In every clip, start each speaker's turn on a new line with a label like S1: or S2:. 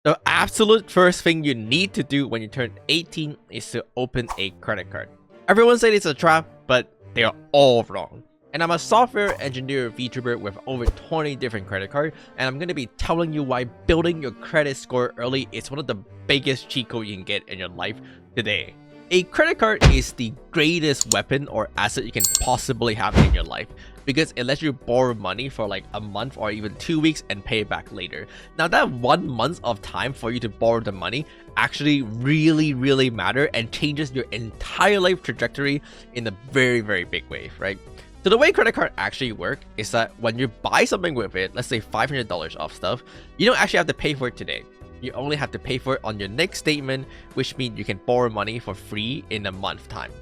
S1: The absolute first thing you need to do when you turn 18 is to open a credit card. Everyone says it's a trap, but they are all wrong. And I'm a software engineer VTuber with over 20 different credit cards, and I'm going to be telling you why building your credit score early is one of the biggest cheat codes you can get in your life today. A credit card is the greatest weapon or asset you can possibly have in your life because it lets you borrow money for like a month or even 2 weeks and pay it back later. Now that 1 month of time for you to borrow the money actually really matter and changes your entire life trajectory in a very big way, right? So the way credit card actually work is that when you buy something with it, let's say $500 off stuff, you don't actually have to pay for it today. You only have to pay for it on your next statement, which means you can borrow money for free in a month time.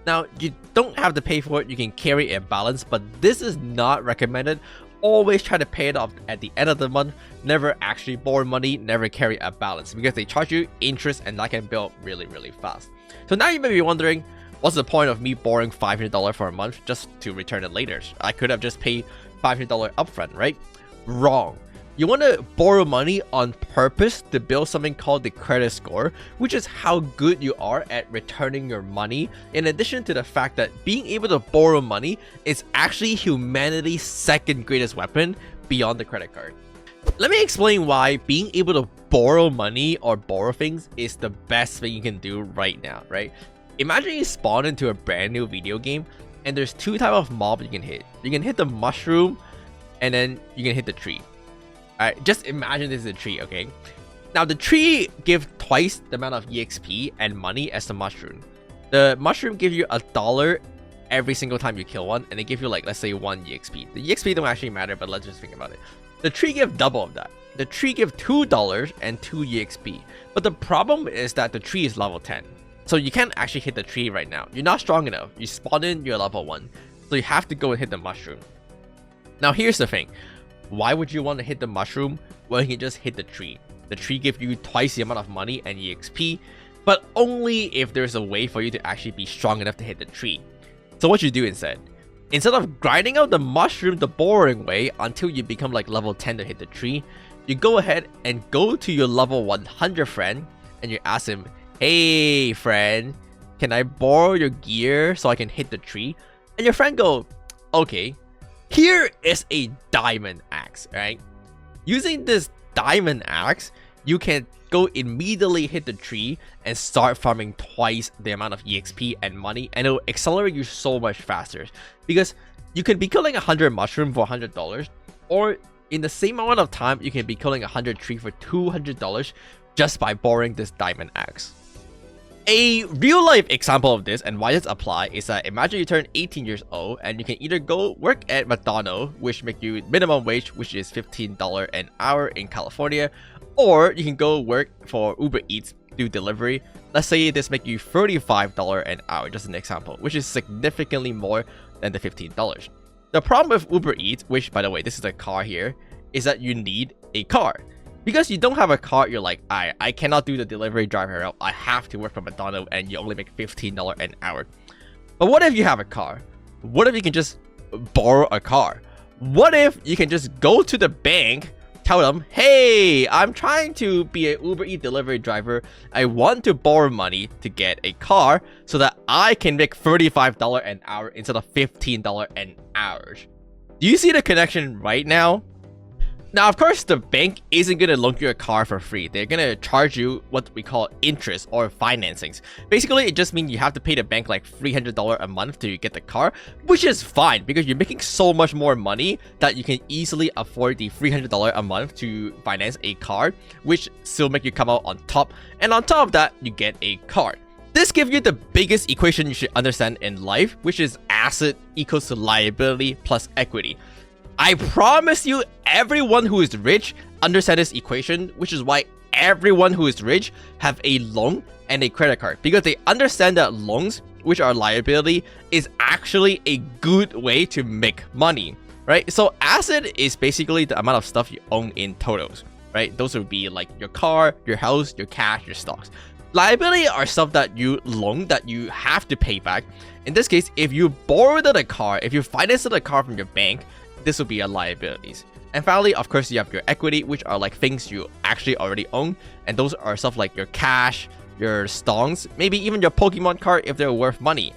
S1: Now, you don't have to pay for it, you can carry a balance, but this is not recommended. Always try to pay it off at the end of the month. Never actually borrow money, never carry a balance because they charge you interest and that can build really fast. So now you may be wondering, what's the point of me borrowing $500 for a month just to return it later? I could have just paid $500 upfront, right? Wrong. You want to borrow money on purpose to build something called the credit score, which is how good you are at returning your money, in addition to the fact that being able to borrow money is actually humanity's second greatest weapon beyond the credit card. Let me explain why being able to borrow money or borrow things is the best thing you can do right now, right? Imagine you spawn into a brand new video game and there's two types of mobs you can hit. You can hit the mushroom and then you can hit the tree. Alright, just imagine this is a tree, okay? Now the tree gives twice the amount of EXP and money as the mushroom. The mushroom gives you $1 every single time you kill one, and they give you like, let's say 1 EXP. The EXP don't actually matter, but let's just think about it. The tree gives double of that. The tree gives $2 and 2 EXP. But the problem is that the tree is level 10. So you can't actually hit the tree right now. You're not strong enough. You spawn in, you're level 1. So you have to go and hit the mushroom. Now here's the thing. Why would you want to hit the mushroom when you can just hit the tree? The tree gives you twice the amount of money and EXP, but only if there's a way for you to actually be strong enough to hit the tree. So what you do instead of grinding out the mushroom the boring way until you become like level 10 to hit the tree, you go ahead and go to your level 100 friend and you ask him, hey friend, can I borrow your gear so I can hit the tree? And your friend go, okay. Here is a diamond axe, right? Using this diamond axe, you can go immediately hit the tree and start farming twice the amount of EXP and money, and it will accelerate you so much faster because you can be killing 100 mushroom for $100, or in the same amount of time, you can be killing 100 tree for $200 just by borrowing this diamond axe. A real life example of this and why this apply is that imagine you turn 18 years old and you can either go work at McDonald's, which make you minimum wage, which is $15 an hour in California, or you can go work for Uber Eats, do delivery. Let's say this make you $35 an hour, just an example, which is significantly more than the $15. The problem with Uber Eats, which by the way, this is a car here, is that you need a car. Because you don't have a car, you're like, I cannot do the delivery driver route. I have to work for McDonald's and you only make $15 an hour. But what if you have a car? What if you can just borrow a car? What if you can just go to the bank, tell them, hey, I'm trying to be an Uber Eats delivery driver. I want to borrow money to get a car so that I can make $35 an hour instead of $15 an hour. Do you see the connection right now? Now, of course, the bank isn't going to loan you a car for free. They're going to charge you what we call interest or financings. Basically, it just means you have to pay the bank like $300 a month to get the car, which is fine because you're making so much more money that you can easily afford the $300 a month to finance a car, which still make you come out on top. And on top of that, you get a car. This gives you the biggest equation you should understand in life, which is asset equals to liability plus equity. I promise you, everyone who is rich understands this equation, which is why everyone who is rich have a loan and a credit card, because they understand that loans, which are liability, is actually a good way to make money, right? So asset is basically the amount of stuff you own in totals, right? Those would be like your car, your house, your cash, your stocks. Liability are stuff that you loan that you have to pay back. In this case, if you borrowed a car, if you financed a car from your bank, this will be a liabilities. And finally, of course, you have your equity, which are like things you actually already own. And those are stuff like your cash, your stonks, maybe even your Pokemon card if they're worth money,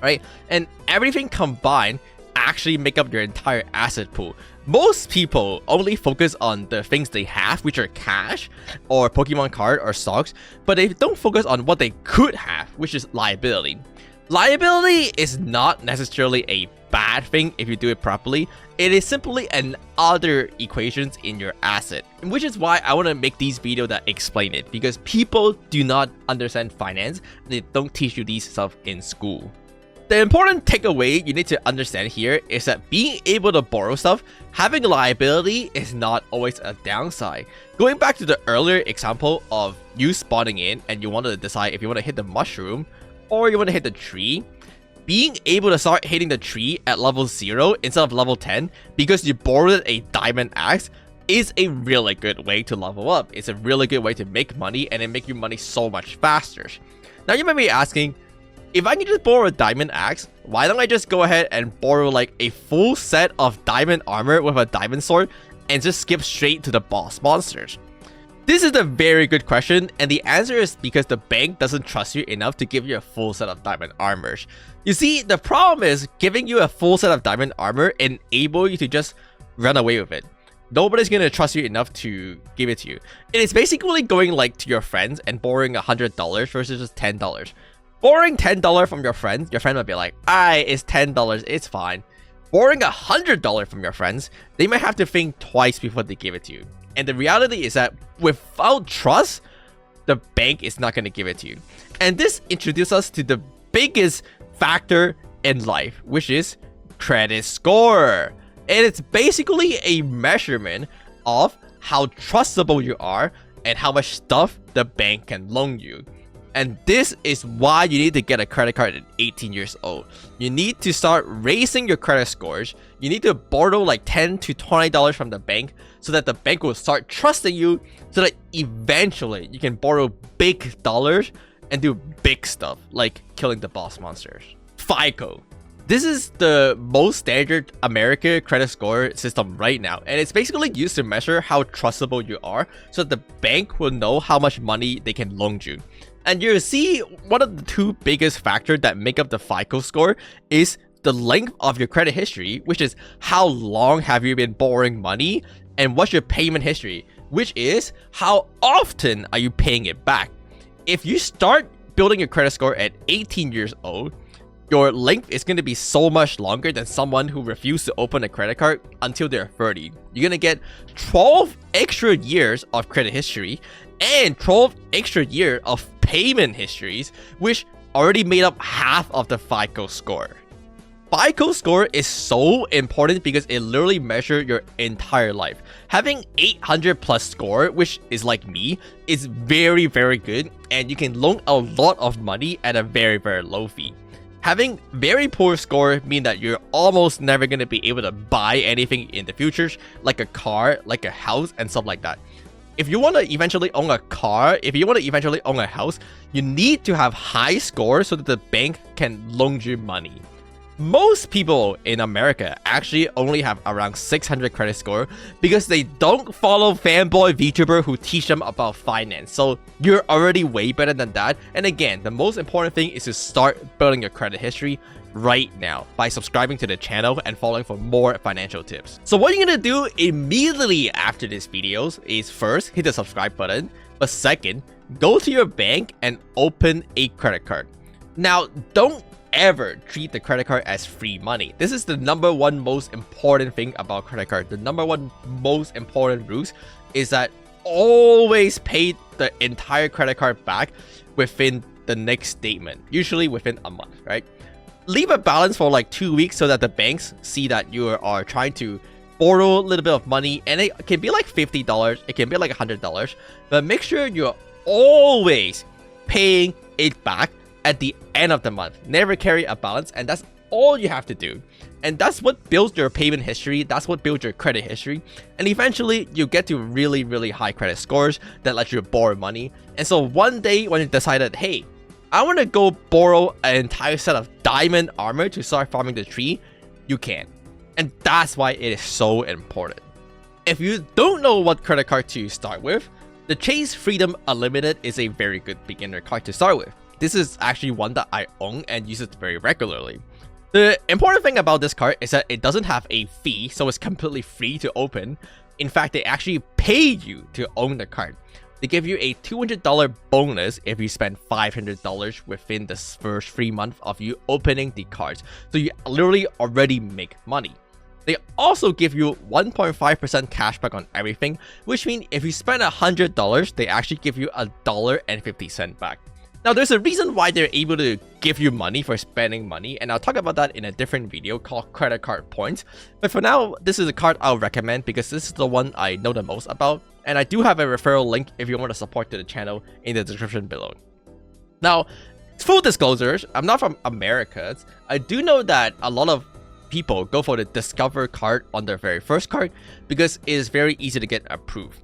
S1: right? And everything combined actually make up your entire asset pool. Most people only focus on the things they have, which are cash or Pokemon card or stocks, but they don't focus on what they could have, which is liability. Liability is not necessarily a bad thing if you do it properly. It is simply an other equations in your asset, which is why I want to make these videos that explain it, because people do not understand finance. They don't teach you these stuff in school. The important takeaway you need to understand here is that being able to borrow stuff, having a liability is not always a downside. Going back to the earlier example of you spawning in and you wanted to decide if you want to hit the mushroom or you want to hit the tree, being able to start hitting the tree at level 0 instead of level 10 because you borrowed a diamond axe is a really good way to level up. It's a really good way to make money, and it make you money so much faster. Now you might be asking, if I can just borrow a diamond axe, why don't I just go ahead and borrow like a full set of diamond armor with a diamond sword and just skip straight to the boss monsters? This is a very good question, and the answer is because the bank doesn't trust you enough to give you a full set of diamond armors. You see, the problem is giving you a full set of diamond armor enable you to just run away with it. Nobody's gonna trust you enough to give it to you. It is basically going like to your friends and borrowing $100 versus just $10. Borrowing $10 from your friend might be like, it's $10, it's fine. Borrowing $100 from your friends, they might have to think twice before they give it to you. And the reality is that without trust, the bank is not going to give it to you. And this introduces us to the biggest factor in life, which is credit score. And it's basically a measurement of how trustable you are and how much stuff the bank can loan you. And this is why you need to get a credit card at 18 years old. You need to start raising your credit scores. You need to borrow like $10 to $20 from the bank so that the bank will start trusting you, so that eventually you can borrow big dollars and do big stuff like killing the boss monsters. FICO. This is the most standard American credit score system right now, and it's basically used to measure how trustable you are so that the bank will know how much money they can loan you. And you see, one of the two biggest factors that make up the FICO score is the length of your credit history, which is how long have you been borrowing money, and what's your payment history, which is how often are you paying it back. If you start building your credit score at 18 years old, your length is going to be so much longer than someone who refused to open a credit card until they're 30. You're going to get 12 extra years of credit history and 12 extra years of payment histories, which already made up half of the FICO score. FICO score is so important because it literally measures your entire life. Having 800 plus score, which is like me, is very, very good, and you can loan a lot of money at a very, very low fee. Having very poor score means that you're almost never going to be able to buy anything in the future, like a car, like a house, and stuff like that. If you want to eventually own a car, if you want to eventually own a house, you need to have high scores so that the bank can loan you money. Most people in America actually only have around 600 credit score because they don't follow femboyVtuber who teach them about finance. So you're already way better than that. And again, the most important thing is to start building your credit history right now by subscribing to the channel and following for more financial tips. So what you're gonna do immediately after this video is first hit the subscribe button, but second, go to your bank and open a credit card. Now, don't ever treat the credit card as free money. This is the number one most important thing about credit card. The number one most important rules is that always pay the entire credit card back within the next statement, usually within a month, right? Leave a balance for like 2 weeks so that the banks see that you are trying to borrow a little bit of money, and it can be like $50, it can be like $100, but make sure you're always paying it back at the end of the month. Never carry a balance, and that's all you have to do. And that's what builds your payment history, that's what builds your credit history, and eventually you get to really, really high credit scores that let you borrow money. And so one day when you decided, hey, I want to go borrow an entire set of diamond armor to start farming the tree, you can. And that's why it is so important. if you don't know what credit card to start with, the Chase Freedom Unlimited is a very good beginner card to start with. This is actually one that I own and use it very regularly. The important thing about this card is that it doesn't have a fee, so it's completely free to open. In fact, they actually pay you to own the card. They give you a $200 bonus if you spend $500 within the first 3 months of you opening the cards. So you literally already make money. They also give you 1.5% cashback on everything, which means if you spend $100, they actually give you $1.50 back. Now, there's a reason why they're able to give you money for spending money, and I'll talk about that in a different video called Credit Card Points. But for now, this is a card I'll recommend because this is the one I know the most about, and I do have a referral link if you want to support the channel in the description below. Now, full disclosures, I'm not from America. I do know that a lot of people go for the Discover card on their very first card because it is very easy to get approved.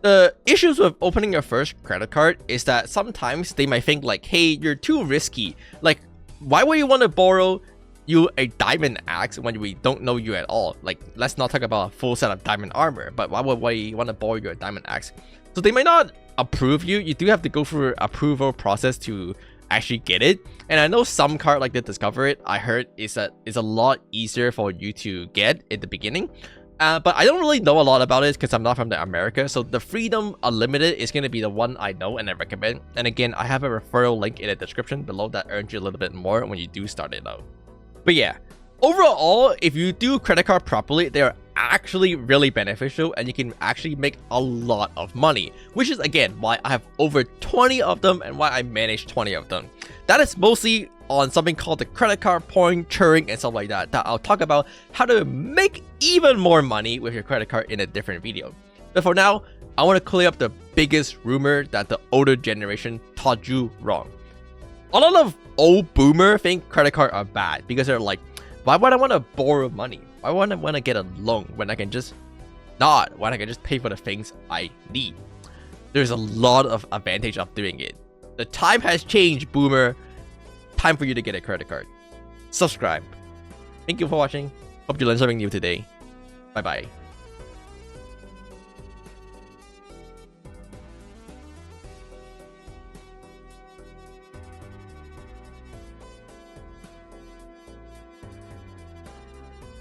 S1: The issues with opening your first credit card is that sometimes they might think like, hey, you're too risky. Like, why would you want to borrow you a diamond axe when we don't know you at all? Like, let's not talk about a full set of diamond armor, but why would we want to borrow you a diamond axe? So they might not approve you. You do have to go through an approval process to actually get it. And I know some card like the Discover It, I heard is a lot easier for you to get in the beginning. But I don't really know a lot about it because I'm not from America. So the Freedom Unlimited is going to be the one I know and I recommend. And again, I have a referral link in the description below that earns you a little bit more when you do start it out. But yeah, overall, if you do credit card properly, they're actually really beneficial and you can actually make a lot of money, which is again why I have over 20 of them and why I manage 20 of them. That is mostly on something called the credit card point churning and stuff like that I'll talk about how to make even more money with your credit card in a different video. But for now, I want to clear up the biggest rumor that the older generation taught you wrong. A lot of old boomer think credit cards are bad because they're like, why would I want to borrow money? Why would I want to get a loan when I can just pay for the things I need? There's a lot of advantage of doing it. The time has changed, boomer. Time for you to get a credit card. Subscribe. Thank you for watching. Hope you learned something new today. Bye bye.